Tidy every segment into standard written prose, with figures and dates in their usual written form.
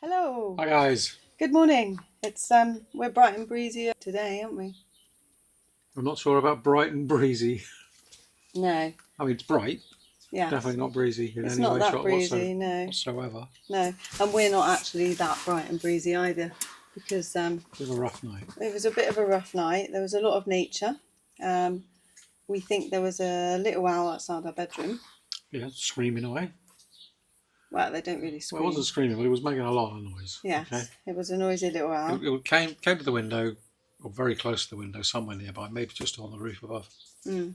Hello. Hi guys. Good morning. It's we're bright and breezy today, aren't we? I'm not sure about bright and breezy. No. I mean, it's bright. Yeah. Definitely not breezy in It's any not way, that shot breezy, no. whatsoever. No. And we're not actually that bright and breezy either, because It was a rough night. it was a bit of a rough night. There was a lot of nature. We think there was a little owl outside our bedroom. Yeah, screaming away. Well, they don't really scream. Well, it wasn't screaming, but it was making a lot of noise. Yes, okay? It was a noisy little owl. It came to the window, or very close to the window, somewhere nearby, maybe just on the roof above. Made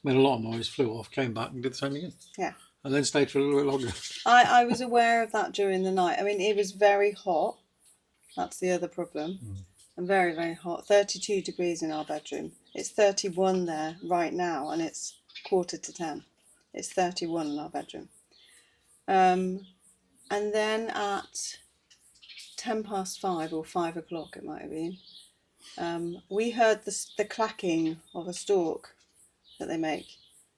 a lot of noise, flew off, came back and did the same again. Yeah. And then stayed for a little bit longer. I was aware of that during the night. I mean, it was very hot. That's the other problem. And very, very hot. 32 degrees in our bedroom. It's 31 there right now, and it's 9:45. It's 31 in our bedroom. And then at 5:10 or 5 o'clock, it might have been, we heard the clacking of a stork that they make.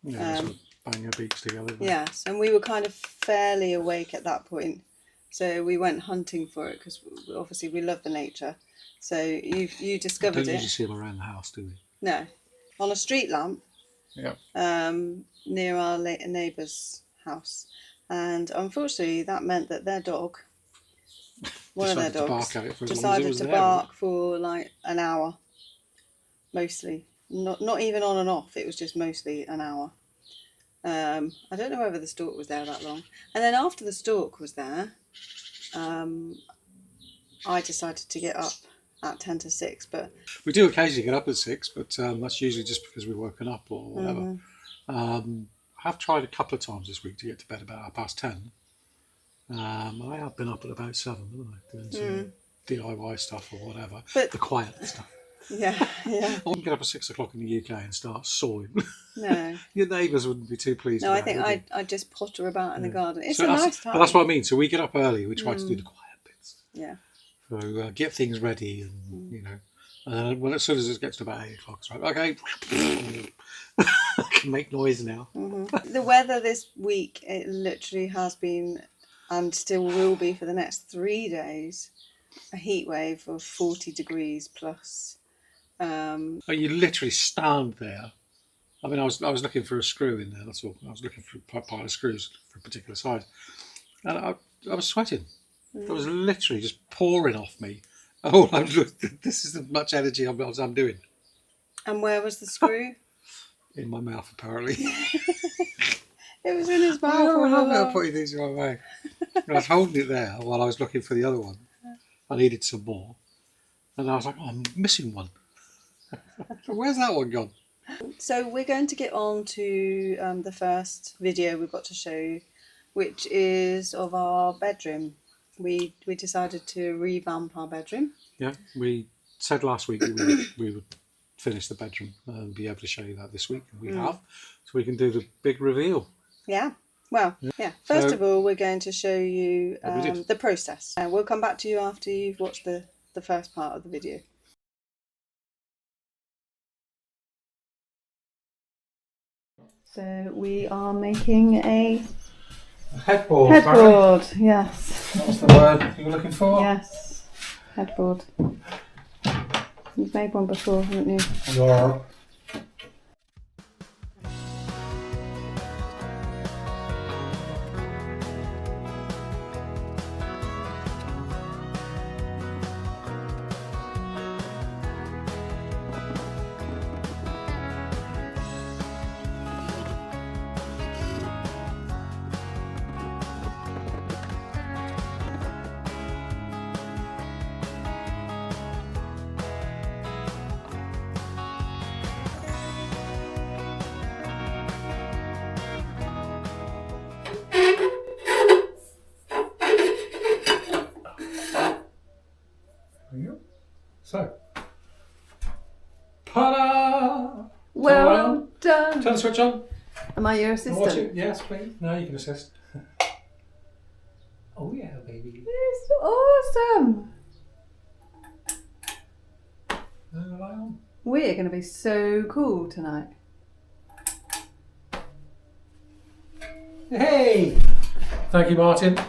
Yeah, sort of bang their beaks together. Yes, and we were kind of fairly awake at that point. So we went hunting for it because obviously we love the nature. So you discovered it. Don't usually see them around the house, do we? No, on a street lamp. Yeah. Near our neighbour's house, and unfortunately that meant that their dog, one of their dogs, decided to bark for like an hour. Mostly, not even on and off. It was just mostly an hour. I don't know whether the stork was there that long. And then after the stork was there, I decided to get up at 10 to 6. But we do occasionally get up at 6, but that's usually just because we're woken up or whatever. I have tried a couple of times this week to get to bed about 10:30. I have been up at about 7, haven't I? Doing some DIY stuff or whatever. But the quiet stuff. Yeah. I wouldn't get up at 6 o'clock in the UK and start sawing. No. Your neighbours wouldn't be too pleased. No, I think I'd just potter about in the garden. It's a nice time. But that's what I mean. So we get up early. We try to do the quiet bits. Yeah. So get things ready and, and then as soon as it gets to about 8 o'clock, it's like, okay, I can make noise now. The weather this week, it literally has been and still will be for the next 3 days, a heat wave of 40 degrees plus. You literally stand there. I mean, I was looking for a screw in there. That's all. I was looking for a pile of screws for a particular size, and I was sweating. It was literally just pouring off me. Oh, this is as much energy as I'm doing. And where was the screw? In my mouth, apparently. It was in his mouth. I'm putting things the wrong way. I was holding it there while I was looking for the other one. I needed some more, and I was like, oh, I'm missing one. Where's that one gone? So we're going to get on to the first video we've got to show you, which is of our bedroom. We decided to revamp our bedroom. Yeah, we said last week that we would finish the bedroom and be able to show you that this week, and we have. So we can do the big reveal. Yeah. Well, yeah. First of all, we're going to show you the process. We'll come back to you after you've watched the first part of the video. So we are making a headboard. Headboard, yes. That was the word you were looking for? Yes, headboard. You've made one before, haven't you? Yeah. So, ta-da! Well done. Turn the switch on. Am I your assistant? Yes, please. No, you can assist. Oh yeah, baby. It's awesome. Turn the light on. We're going to be so cool tonight. Hey! Thank you, Martin.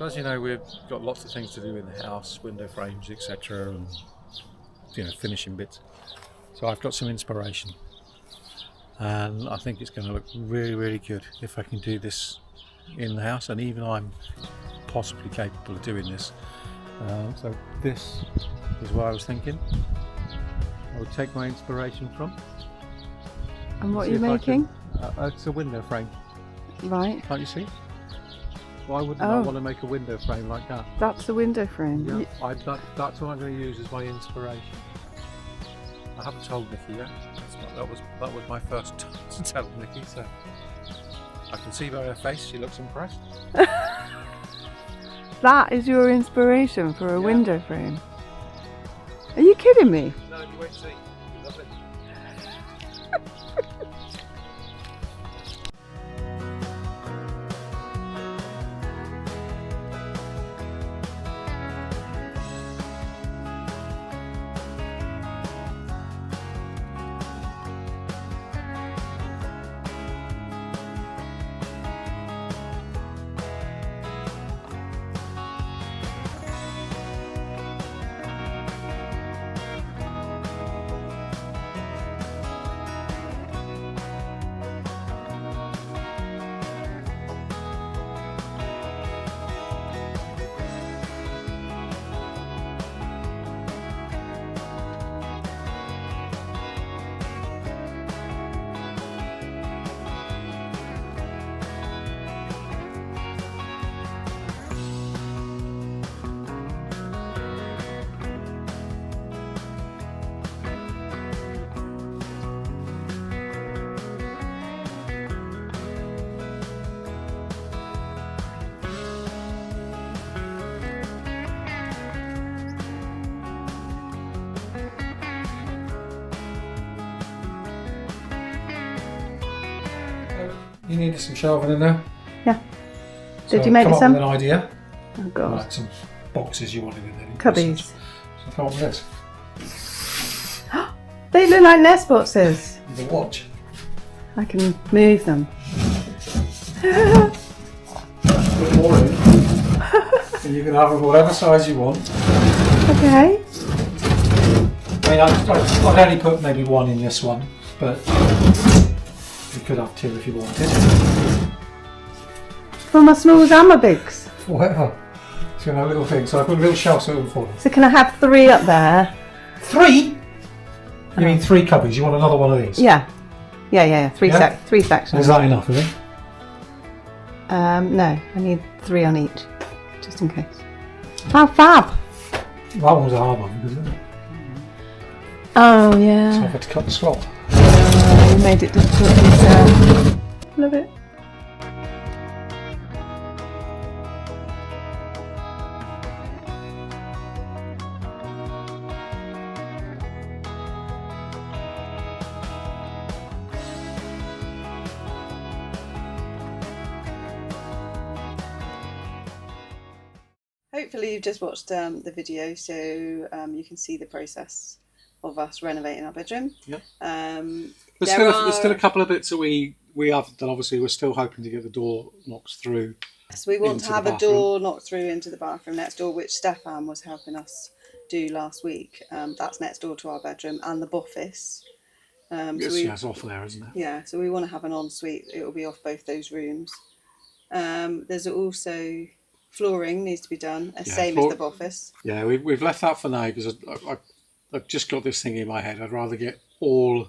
So as you know, we've got lots of things to do in the house, window frames, etc., and finishing bits. So I've got some inspiration, and I think it's going to look really, really good if I can do this in the house, and even I'm possibly capable of doing this. So this is what I was thinking I would take my inspiration from. And what are you making? It's a window frame. Right. Can't you see? Why wouldn't I want to make a window frame like that? That's the window frame. Yeah, that's what I'm going to use as my inspiration. I haven't told Nikki yet. That was my first time to tell Nikki, so I can see by her face she looks impressed. That is your inspiration for a window frame? Are you kidding me? No, you won't see. You love it. You needed some shelving in there? Yeah. So Did you make come some? up with an idea. Oh god. Like some boxes you wanted in there. Cubbies. So come up with this. They look like nest boxes. The watch. I can move them. Put more in. And you can have them whatever size you want. Okay. I mean, I'd only put maybe one in this one, but you could have two if you wanted. For my smalls and my bigs. Whatever. It's going to have a little thing. So I put a little shelf so it will fall. So can I have 3 up there? 3? You mean 3 cubbies? You want another one of these? Yeah. Yeah. 3 Yeah? 3 sections. Is that enough, is it? No, I need 3 on each, just in case. How fab! That one was a hard one, wasn't it? Oh So yeah. I've had to cut the slot. You made it difficult. Love it. Hopefully you've just watched the video, so you can see the process of us renovating our bedroom. Yeah. There's still a couple of bits that we haven't done. Obviously, we're still hoping to get the door knocked through. So we want to have a door knocked through into the bathroom next door, which Stefan was helping us do last week. That's next door to our bedroom and the office. It's off there, isn't it? Yeah, so we want to have an ensuite. It will be off both those rooms. There's also flooring needs to be done, same as the office. Yeah, we've left that for now because I've just got this thing in my head. I'd rather get all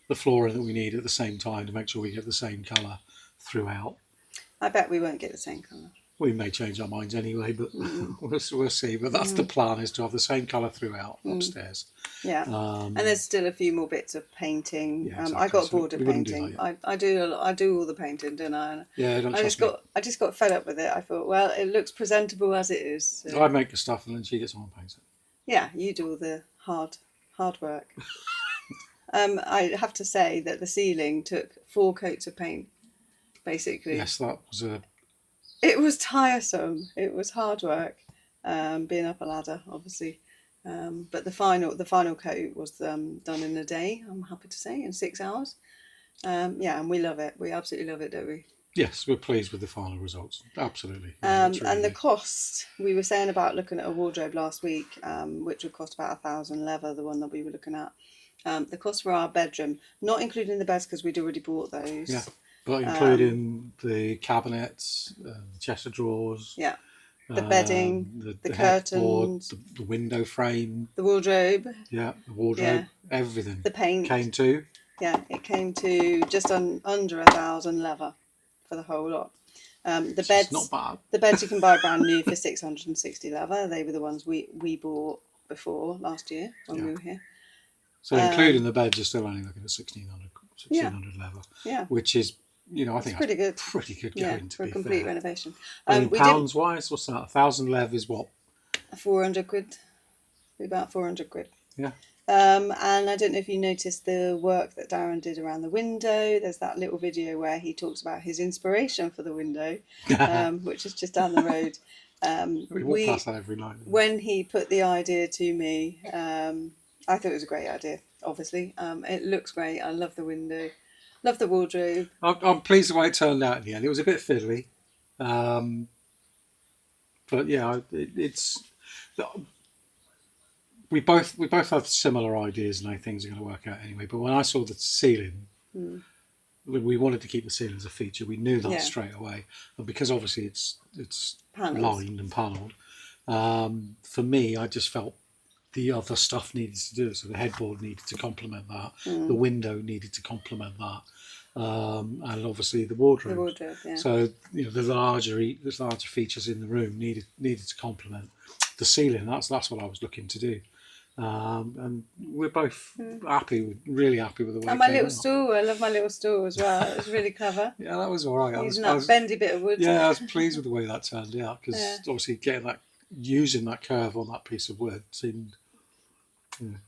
the flooring that we need at the same time to make sure we get the same colour throughout. I bet we won't get the same colour. We may change our minds anyway, but we'll see. But that's the plan, is to have the same colour throughout upstairs. Yeah, and there's still a few more bits of painting. Yeah, exactly. I got bored of painting. Do I do all the painting, don't I? Yeah, I just got fed up with it. I thought, well, it looks presentable as it is. So. I make the stuff and then she gets on and paints it. Yeah, you do all the hard work. I have to say that the ceiling took 4 coats of paint, basically. Yes, that was a... It was tiresome. It was hard work, being up a ladder, obviously. But the final coat was done in a day, I'm happy to say, in 6 hours. Yeah, and we love it. We absolutely love it, don't we? Yes, we're pleased with the final results. Absolutely. And the cost, we were saying about looking at a wardrobe last week, which would cost about 1,000 leather, the one that we were looking at. The cost for our bedroom, not including the beds because we'd already bought those. Yeah, but including the cabinets, the chest of drawers. Yeah. The bedding, the curtains, the window frame, the wardrobe. Yeah, the wardrobe, everything. The paint came to. Yeah, it came to just under 1,000 leather for the whole lot. The beds, not bad. The beds you can buy brand new for 660 leather. They were the ones we bought before last year when we were here. So including the beds, you're still only looking at 1,600 leather. Yeah, which is, I think pretty good. Pretty good going to for be a complete fair. renovation. Pounds wise, what's that? 1,000 lev is what? 400 quid. About 400 quid. Yeah. And I don't know if you noticed the work that Darren did around the window. There's that little video where he talks about his inspiration for the window, which is just down the road. We walk past that every night. When he put the idea to me, I thought it was a great idea, obviously. It looks great. I love the window. Love the wardrobe. I'm pleased the way it turned out in the end. It was a bit fiddly. But yeah, it's... We both have similar ideas and how things are going to work out anyway. But when I saw the ceiling, we wanted to keep the ceiling as a feature. We knew that straight away, and because obviously it's lined and panelled. For me, I just felt the other stuff needed to do it. So the headboard needed to complement that. The window needed to complement that, and obviously the wardrobe. The wardrobe, yeah. So the larger features in the room needed to complement the ceiling. That's what I was looking to do. And we're both really happy with the way. And my little stool, I love my little stool as well. It was really clever. Yeah, that was all right. Using that bendy bit of wood. Yeah, I was pleased with the way that turned out because obviously using that curve on that piece of wood seemed.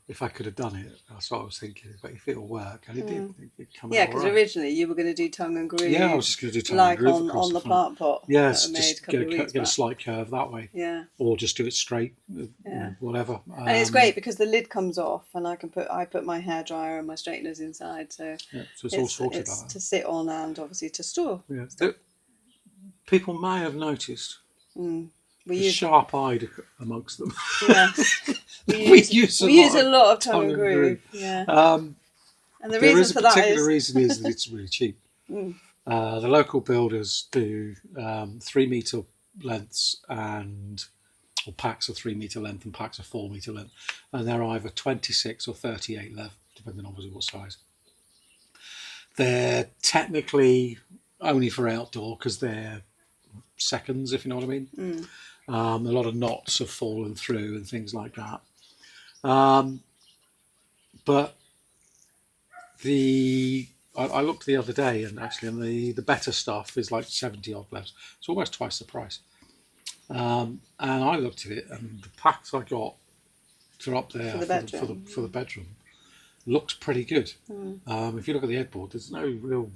If I could have done it, that's what I was thinking. But if it'll work, and it did, it come out. Yeah, because originally you were going to do tongue and groove. Yeah, I was just going to do tongue and groove on the plant pot. Yes, just get a slight curve that way. Yeah. Or just do it straight. Whatever. And it's great because the lid comes off, and I put my hairdryer and my straighteners inside, so it's all sorted. It's to sit on and obviously to store. Yeah. People may have noticed. We use sharp-eyed amongst them. Yes, we use a lot of tongue and groove. Yeah, and the reason for that is... The particular reason is that it's really cheap. The local builders do 3 metre lengths or packs of 3 metre length and packs of 4 metre length, and they're either 26 or 38 length, depending on what size. They're technically only for outdoor because they're seconds, if you know what I mean. A lot of knots have fallen through and things like that. But I looked the other day, and actually the better stuff is like 70 odd levs. It's almost twice the price. And I looked at it, and the packs I got for up there for the bedroom looks pretty good. If you look at the headboard, there's no real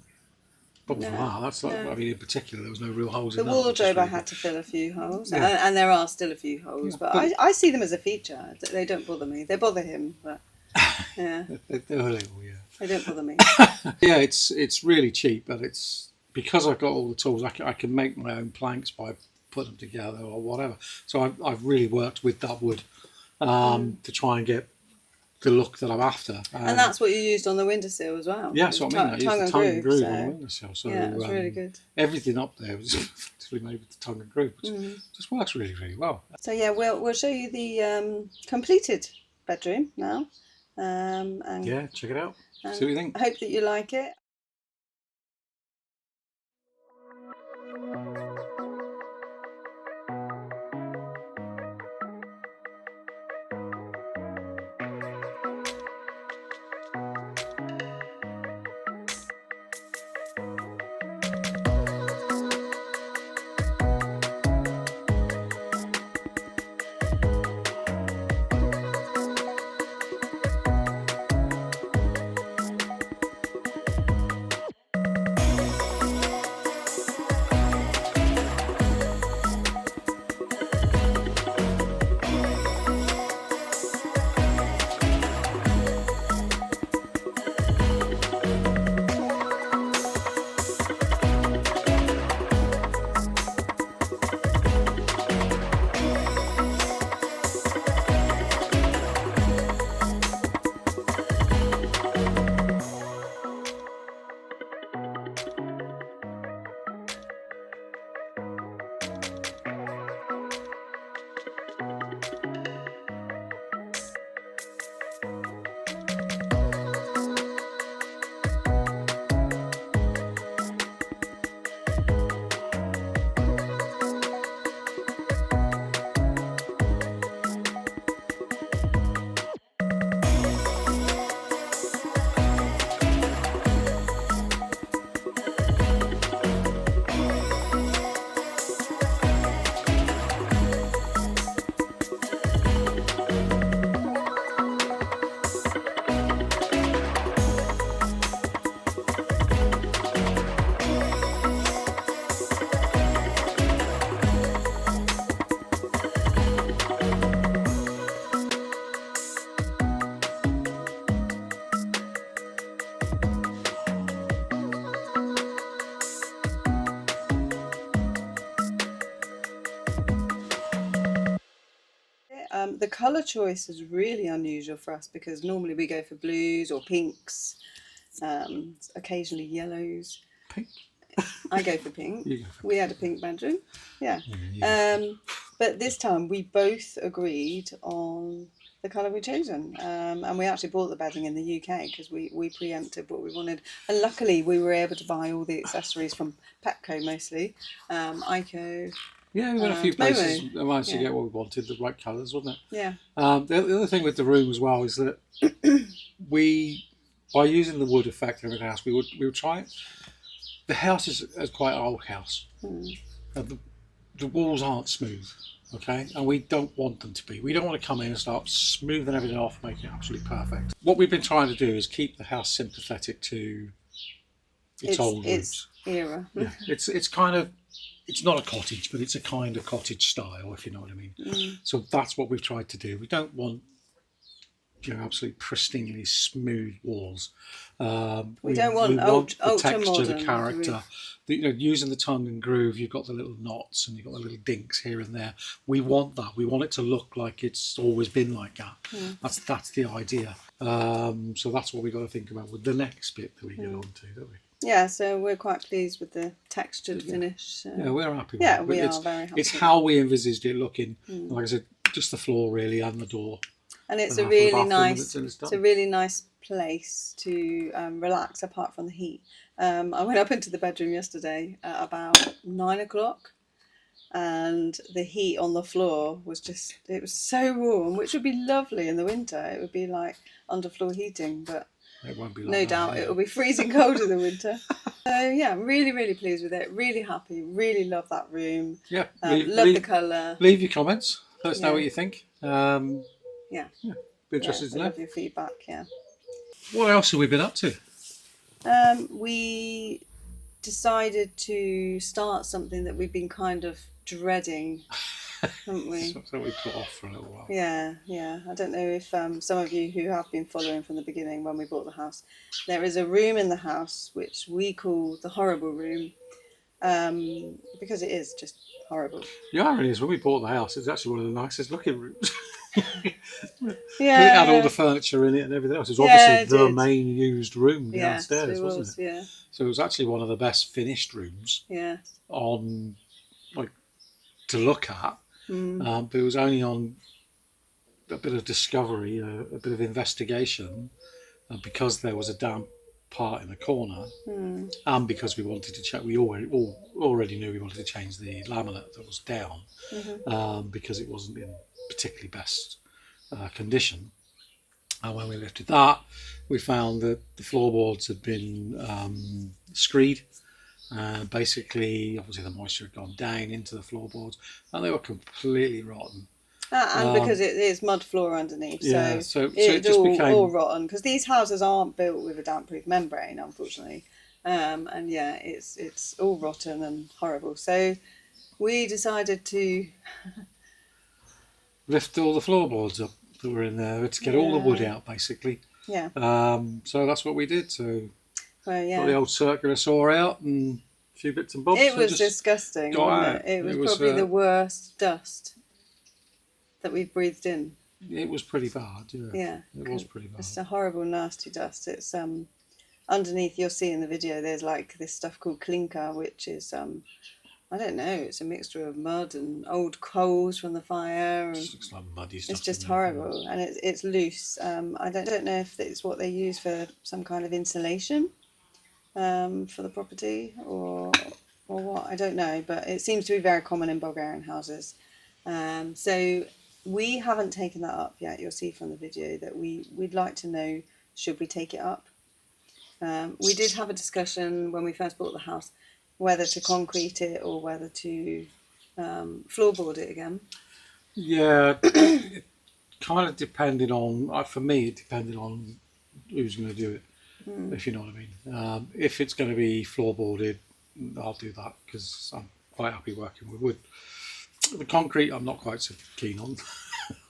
problem with that. That's I mean, in particular, there was no real holes in that. The wardrobe, I had to fill a few holes, and there are still a few holes, but I see them as a feature. They don't bother me. They bother him, but yeah, they're a little, they don't bother me. Yeah, it's really cheap, but it's because I've got all the tools. I can make my own planks by putting them together or whatever. So I've really worked with that wood to try and get the look that I'm after. And that's what you used on the windowsill as well. Yeah, that's what I mean. I used the tongue and groove on the windowsill. So yeah, it's really good. Everything up there was effectively made with the tongue and groove, which just works really, really well. So yeah, we'll show you the completed bedroom now. And yeah, check it out. See what you think. I hope that you like it. The colour choice is really unusual for us because normally we go for blues or pinks, occasionally yellows. Pink? I go for pink. You go for We had a pink bedroom. Yeah. But this time we both agreed on the colour we'd chosen. And we actually bought the bedding in the UK because we preempted what we wanted. And luckily we were able to buy all the accessories from Petco mostly. Ico. Yeah, we went a few places and managed to get what we wanted, the right colours, wasn't it? Yeah. The other thing with the room as well is that by using the wood effect in the house, we would try it. The house is quite an old house. The walls aren't smooth, okay? And we don't want them to be. We don't want to come in and start smoothing everything off, making it absolutely perfect. What we've been trying to do is keep the house sympathetic to its old roots. Era. Yeah, it's kind of, it's not a cottage, but it's a kind of cottage style, if you know what I mean. So that's what we've tried to do. We don't want, absolutely pristinely smooth walls. We don't want the texture, modern, the character. Using the tongue and groove, you've got the little knots and you've got the little dinks here and there. We want that. We want it to look like it's always been like that. That's the idea. So that's what we've got to think about with the next bit that we get on to, don't we? Yeah, so we're quite pleased with the textured finish. Yeah, we're happy with it. Yeah, we are very happy. It's how we envisaged it looking. Like I said, just the floor really and the door. And it's a really nice place to relax apart from the heat. I went up into the bedroom yesterday at about 9 o'clock and the heat on the floor was it was so warm, which would be lovely in the winter. It would be like underfloor heating, but it won't be like no doubt it will be freezing cold in the winter. So yeah, I'm really, really pleased with it. Really happy. Really love that room. Yeah. Love the colour. Leave your comments. Let us know what you think. Yeah. Be interested to know. Love your feedback, yeah. What else have we been up to? We decided to start something that we've been kind of dreading, haven't we? Something we put off for a little while. Yeah. I don't know if some of you who have been following from the beginning when we bought the house, there is a room in the house which we call the horrible room, because it is just horrible. The irony is when we bought the house, it's actually one of the nicest looking rooms. Yeah, it had all the furniture in it and everything else. It was obviously the main used room downstairs, wasn't it? Yeah. So it was actually one of the best finished rooms. Yeah. On to look at, but it was only on a bit of discovery, a bit of investigation, because there was a damp part in the corner, and because we wanted to check. We already knew we wanted to change the laminate that was down, because it wasn't in particularly best condition. And when we lifted that, we found that the floorboards had been screed. Basically, obviously the moisture had gone down into the floorboards and they were completely rotten. And because it is mud floor underneath, so it just became all rotten, because these houses aren't built with a damp-proof membrane, unfortunately. And it's all rotten and horrible. So we decided to lift all the floorboards up that were in there to get all the wood out, basically. Yeah. So that's what we did. So got the old circular saw out and a few bits and bobs. It was disgusting, wasn't it? It was probably the worst dust that we've breathed in. It was pretty bad, yeah. It was pretty bad. It's a horrible, nasty dust. It's underneath, you'll see in the video, there's like this stuff called clinker, which is I don't know, it's a mixture of mud and old coals from the fire. And it looks like muddy stuff. It's just horrible, and it's loose. I don't know if it's what they use for some kind of insulation for the property or what, I don't know, but it seems to be very common in Bulgarian houses. So we haven't taken that up yet. You'll see from the video that we'd like to know, should we take it up? We did have a discussion when we first bought the house whether to concrete it or whether to floorboard it again. Yeah, it kind of depended on, for me, it depended on who's going to do it, if you know what I mean. If it's going to be floorboarded, I'll do that because I'm quite happy working with wood. The concrete, I'm not quite so keen on.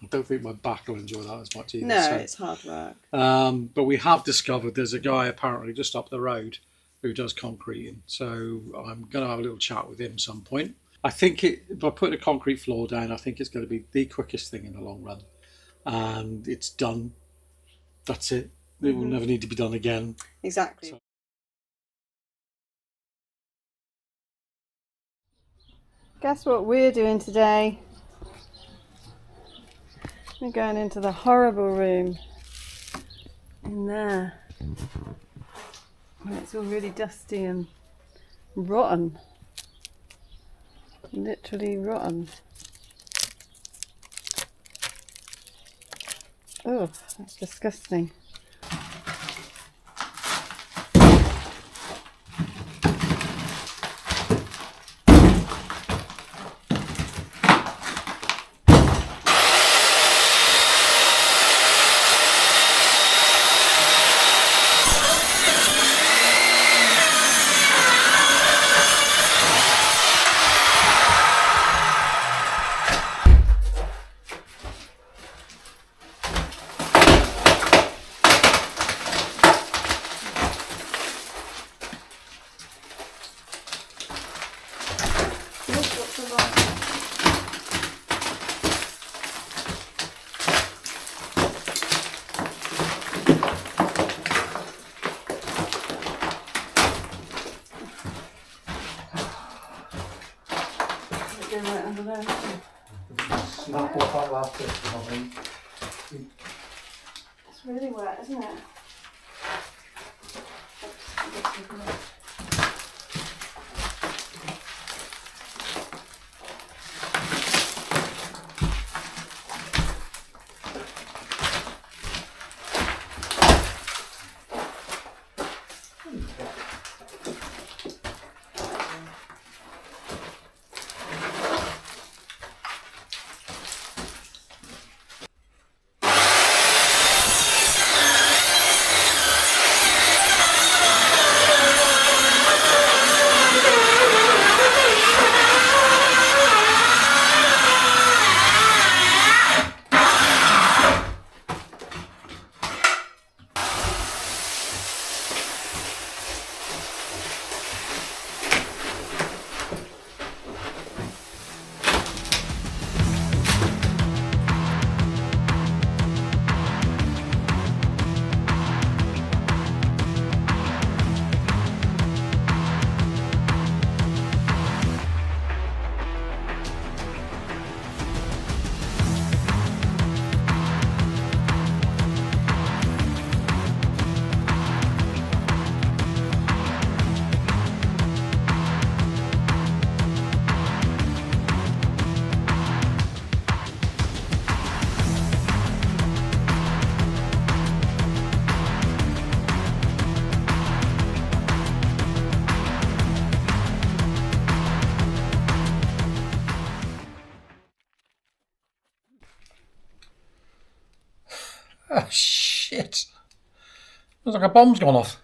I don't think my back will enjoy that as much either. No, it's hard work. But we have discovered there's a guy apparently just up the road who does concreting. So I'm going to have a little chat with him some point. I think by putting a concrete floor down, I think it's going to be the quickest thing in the long run. and it's done. That's it. It will never need to be done again. Exactly. So. Guess what we're doing today? We're going into the horrible room. In there. It's all really dusty and rotten. Literally rotten. Oh, that's disgusting. Right under there. Snap off that last bit. It's really wet, isn't it? Oh, shit. Looks like a bomb's gone off.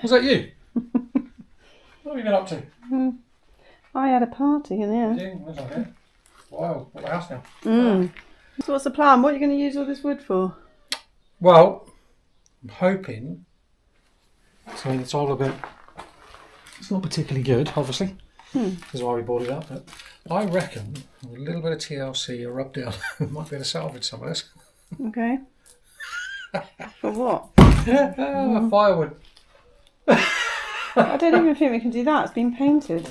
Was that you? What have you been up to? I had a party in here. Looks like it. Wow, what the house now? So what's the plan? What are you going to use all this wood for? Well, I'm hoping. So it's all a bit. It's not particularly good, obviously. This is why we bought it up. But I reckon with a little bit of TLC or rub down, we might be able to salvage some of this. Okay. For what? Firewood. I don't even think we can do that. It's been painted.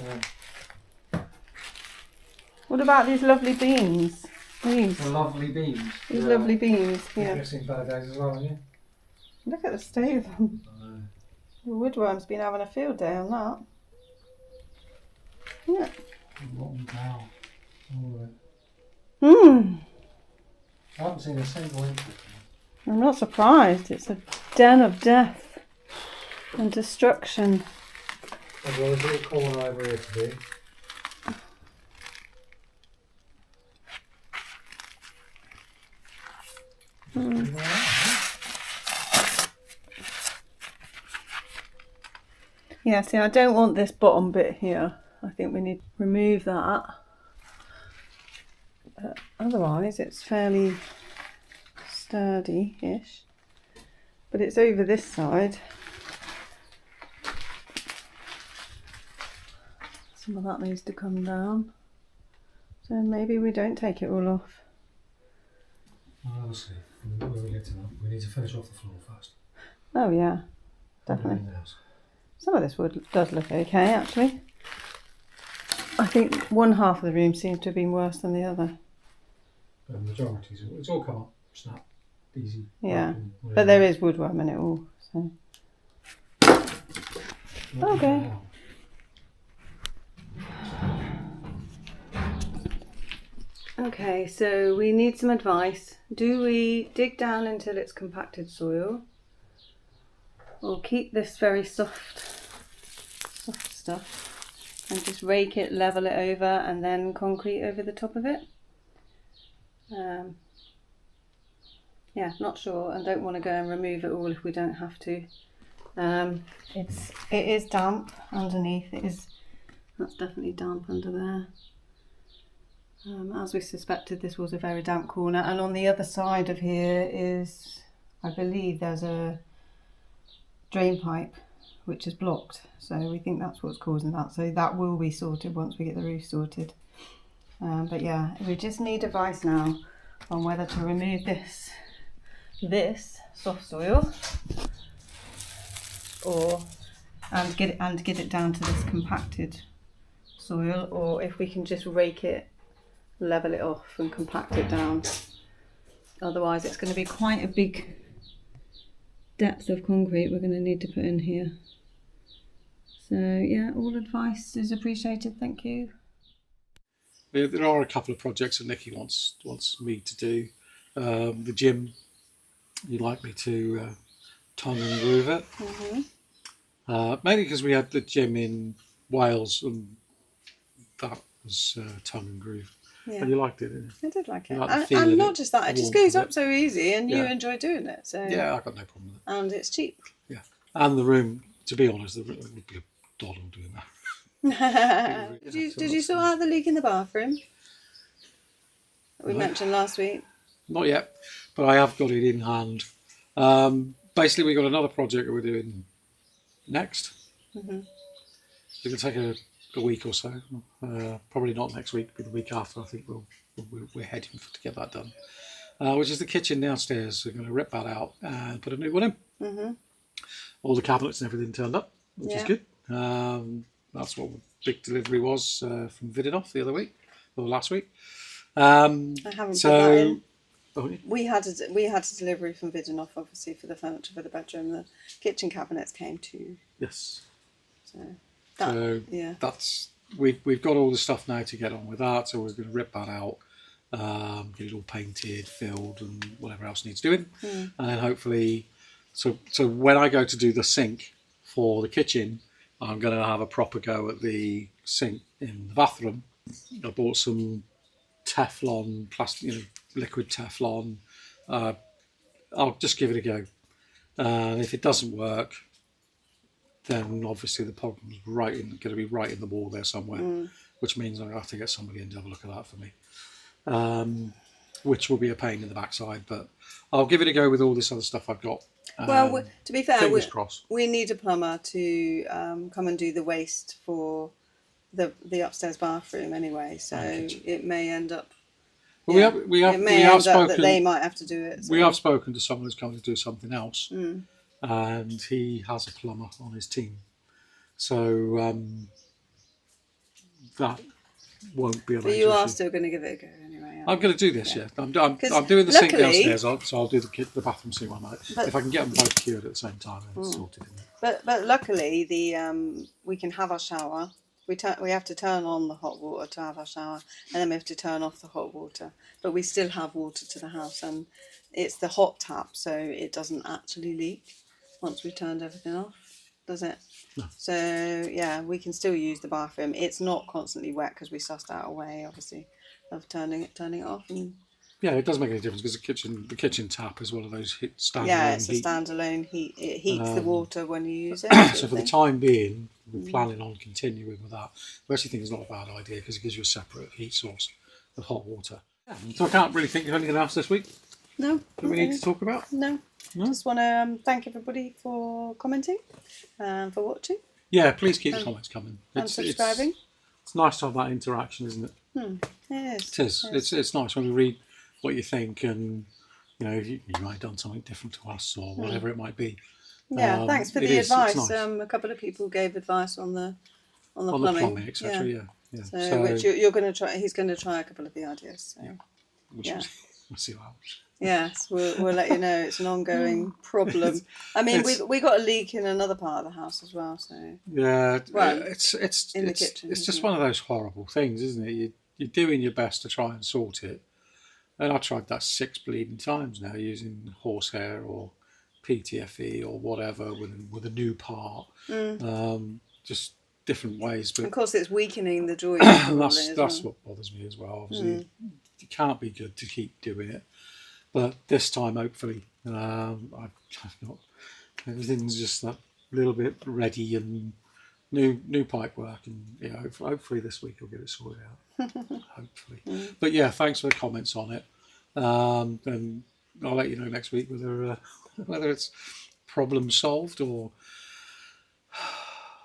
What about these lovely beams? These. The lovely beams. These lovely beams. Yeah. You've seen better days as well, haven't you? Look at the state of them. The woodworm's been having a field day on that. Yeah. Rotten cow. I haven't seen a single inch. I'm not surprised. It's a den of death and destruction. As well as a little corner over here to do. Yeah, see, I don't want this bottom bit here. I think we need to remove that. But otherwise, it's fairly sturdy-ish. But it's over this side. Some of that needs to come down. So maybe we don't take it all off. We'll see. When we get to that, we need to finish off the floor first. Oh yeah, definitely. Some of this wood does look okay, actually. I think one half of the room seems to have been worse than the other. The majority, it's all come up, snap, easy. Yeah, but there is woodworm in it all. So. Okay. Okay, so we need some advice. Do we dig down until it's compacted soil, or keep this very soft stuff and just rake it, level it over, and then concrete over the top of it? Yeah, not sure, and don't want to go and remove it all if we don't have to. It is damp underneath. That's definitely damp under there. As we suspected, this was a very damp corner, and on the other side of here is, I believe, there's a drain pipe which is blocked, so we think that's what's causing that. So that will be sorted once we get the roof sorted. But yeah, we just need advice now on whether to remove this soft soil and get it down to this compacted soil, or if we can just rake it, level it off and compact it down. Otherwise it's going to be quite a big depth of concrete we're going to need to put in here. So yeah, all advice is appreciated, thank you. There are a couple of projects that Nikki wants me to do. The gym, you'd like me to tongue and groove it. Mainly because we had the gym in Wales and that was tongue and groove. Yeah. And you liked it, didn't you? I did like it. And not just that, it just goes up so easy and you enjoy doing it. So yeah, I've got no problem with it. And it's cheap. Yeah. And the room, to be honest, it would be a doddle doing that. Did you sort out the leak in the bathroom that we mentioned last week? Not yet, but I have got it in hand. Basically, we've got another project that we're doing next. It's going to take a week or so. Probably not next week, but the week after. I think we're heading to get that done. Which is the kitchen downstairs. We're going to rip that out and put a new one in. All the cabinets and everything turned up, which is good. That's what the big delivery was from Vidinov the other week or last week. I haven't put that in. We had a delivery from Vidinov, obviously, for the furniture for the bedroom. The kitchen cabinets came too. Yes. Yeah. That's we've got all the stuff now to get on with that. So we're going to rip that out, get it all painted, filled, and whatever else needs doing, and then hopefully, so when I go to do the sink for the kitchen, I'm going to have a proper go at the sink in the bathroom. I bought some Teflon, plastic, liquid Teflon. I'll just give it a go. If it doesn't work, then obviously the problem's going to be right in the wall there somewhere, which means I have to get somebody in to have a look at that for me, which will be a pain in the backside. But I'll give it a go with all this other stuff I've got. Well, to be fair, we need a plumber to come and do the waste for the upstairs bathroom anyway, so it may end up. Well, we have spoken that they might have to do it. So. We have spoken to someone who's coming to do something else, and he has a plumber on his team, so that won't be a major issue. But you are still going to give it a go anyway. I'm going to do this, yeah. I'm doing the sink downstairs, so I'll do the bathroom sink one night. If I can get them both cured at the same time and sorted. But luckily, we can have our shower. We have to turn on the hot water to have our shower, and then we have to turn off the hot water. But we still have water to the house, and it's the hot tap, so it doesn't actually leak once we've turned everything off, does it? No. So yeah, we can still use the bathroom. It's not constantly wet because we sussed out a way, obviously, of turning it off. And yeah, it doesn't make any difference because the kitchen tap is one of those standalone. Yeah, it's a standalone heat. It heats the water when you use it. So for the time being, we're planning on continuing with that. I actually think it's not a bad idea because it gives you a separate heat source of hot water. Yeah. So I can't really think of anything else this week. No. That we need to talk about? No. Just want to thank everybody for commenting and for watching. Yeah, please keep the comments coming. And subscribing. It's nice to have that interaction, isn't it? It is. It is. It's nice when we read what you think, and you might have done something different to us or whatever it might be. Yeah, thanks for the advice. Nice. A couple of people gave advice on the plumbing, etc. Yeah. So which you're going to try. He's going to try a couple of the ideas. So. Yeah. We'll see what happens. Yes, we'll let you know. It's an ongoing problem. I mean, we got a leak in another part of the house as well. So it's in the kitchen. It's just one of those horrible things, isn't it? You're doing your best to try and sort it, and I tried that 6 bleeding times now using horsehair or PTFE or whatever with a new part, just different ways. But of course, it's weakening the joint. that's what bothers me as well. Obviously, it can't be good to keep doing it. But this time, hopefully, I've got everything's just a little bit ready and new pipe work, and hopefully this week I'll get it sorted out. Hopefully, but yeah, thanks for the comments on it, and I'll let you know next week whether it's problem solved or.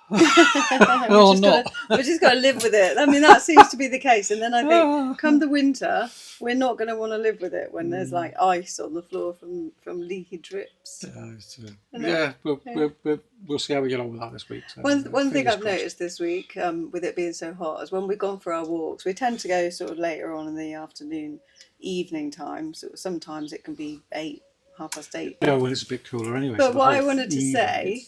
We're just got to live with it. I mean, that seems to be the case. And then I think, come the winter, we're not going to want to live with it when there's like ice on the floor from leaky drips. We'll see how we get on with that this week. So, one thing I've noticed this week, with it being so hot, is when we've gone for our walks, we tend to go sort of later on in the afternoon, evening time. So sometimes it can be 8:30. Yeah, when it's a bit cooler anyway. But what I wanted to say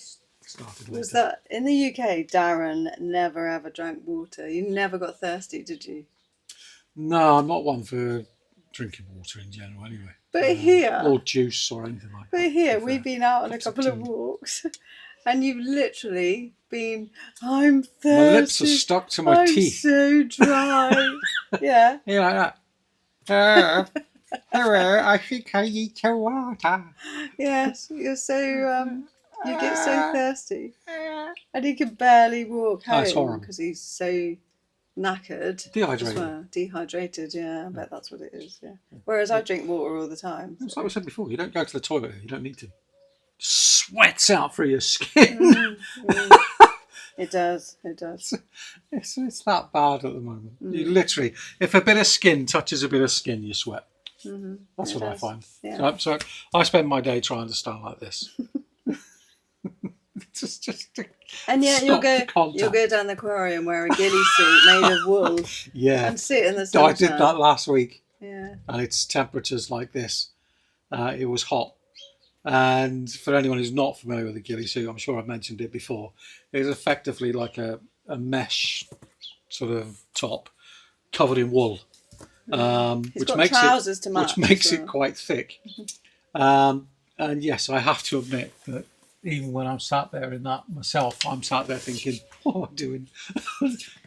was that in the UK, Darren never ever drank water. You never got thirsty, did you? No, I'm not one for drinking water in general anyway. But here... or juice or anything like that. But here, we've been out on a couple of walks and you've literally been, I'm thirsty. My lips are stuck to my teeth. I'm so dry. Yeah. You're like that. Hello, I think I need some water. Yes, you're so... you get so thirsty, and he can barely walk home because he's so knackered. Dehydrated, yeah. I bet that's what it is. Yeah. Whereas I drink water all the time. It's like we said before. You don't go to the toilet. You don't need to. Sweats out through your skin. It does. It's that bad at the moment. You literally, if a bit of skin touches a bit of skin, you sweat. That's what I find. Yeah. So I spend my day trying to stand like this. And yet you'll go down the aquarium wear a ghillie suit made of wool and sit in the sunshine. I did that last week. Yeah. And it's temperatures like this. It was hot. And for anyone who's not familiar with a ghillie suit, I'm sure I've mentioned it before, it's effectively like a mesh sort of top covered in wool. Which makes it quite thick. And yes, I have to admit that even when I'm sat there in that myself, I'm sat there thinking, what am I doing?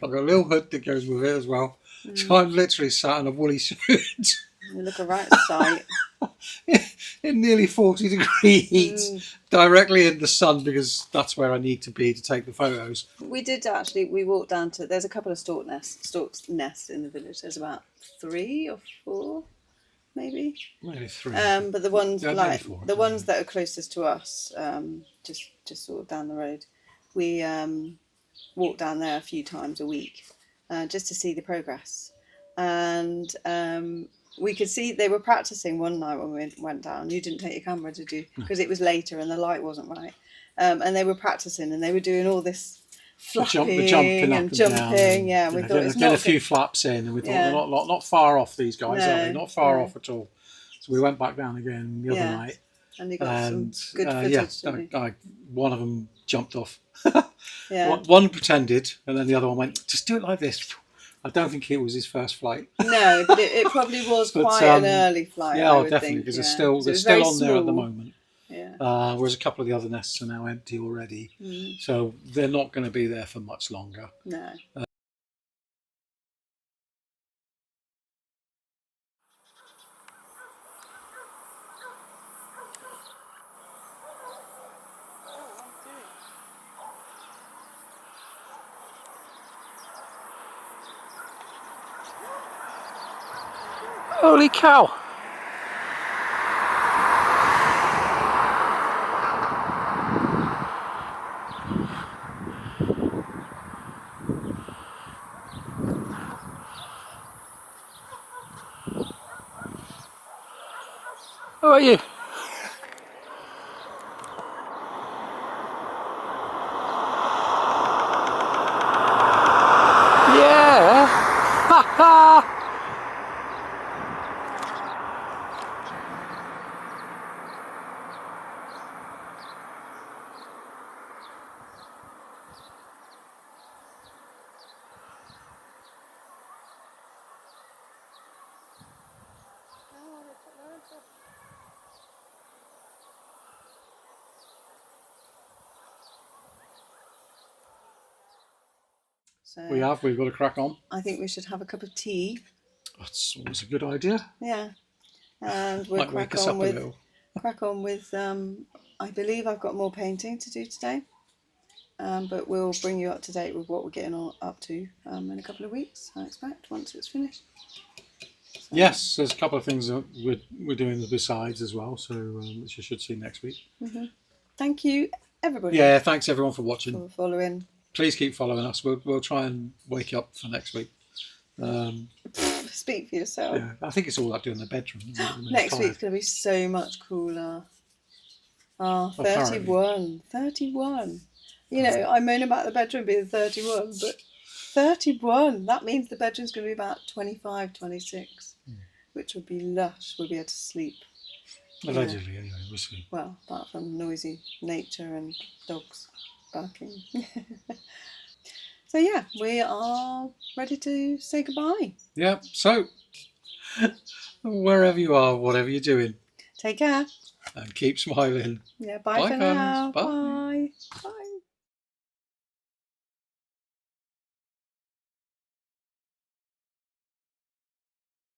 I've got a little hood that goes with it as well. So I'm literally sat in a woolly suit. You look a right sight. In nearly 40 degree heat, directly in the sun, because that's where I need to be to take the photos. We walked down to, there's a couple of stork nests in the village. There's about 3 or 4. Maybe 3. But the ones ones that are closest to us, just sort of down the road, we walk down there a few times a week, just to see the progress. And we could see they were practicing one night when we went down. You didn't take your camera, did you? Because it was later and the light wasn't right. And they were practicing and they were doing all this flapping jumping and jumping. We thought it's get a few flaps in, and we thought we're not far off these guys, are they? Not far off at all. So we went back down again the other night, and you got some good footage. One of them jumped off. One pretended, and then the other one went, "Just do it like this." I don't think it was his first flight. No, but it probably was quite an early flight. Yeah, definitely, because they're still on there at the moment. Yeah. Whereas a couple of the other nests are now empty already, so they're not going to be there for much longer. No. Holy cow! Oh, you? Yeah! Ha ha! So We've got to crack on. I think we should have a cup of tea. That's always a good idea. Yeah, and we'll Might wake us up a little. Crack on with. I believe I've got more painting to do today, but we'll bring you up to date with what we're getting up to in a couple of weeks. I expect once it's finished. So. Yes, there's a couple of things that we're doing besides as well, so which you should see next week. Mm-hmm. Thank you, everybody. Yeah, thanks everyone for watching. For following. Please keep following us. We'll try and wake you up for next week. Speak for yourself. Yeah, I think it's all like doing the bedroom. Next week's going to be so much cooler. 31. 31. You know, I moan about the bedroom being 31, but 31, that means the bedroom's going to be about 25, 26, which would be lush. We'll be able to sleep. Allegedly, anyway, we'll see. Well, apart from noisy nature and dogs barking. So yeah, we are ready to say goodbye. Yeah, so wherever you are, whatever you're doing, take care and keep smiling. Yeah, bye for friends. now. Bye. Bye.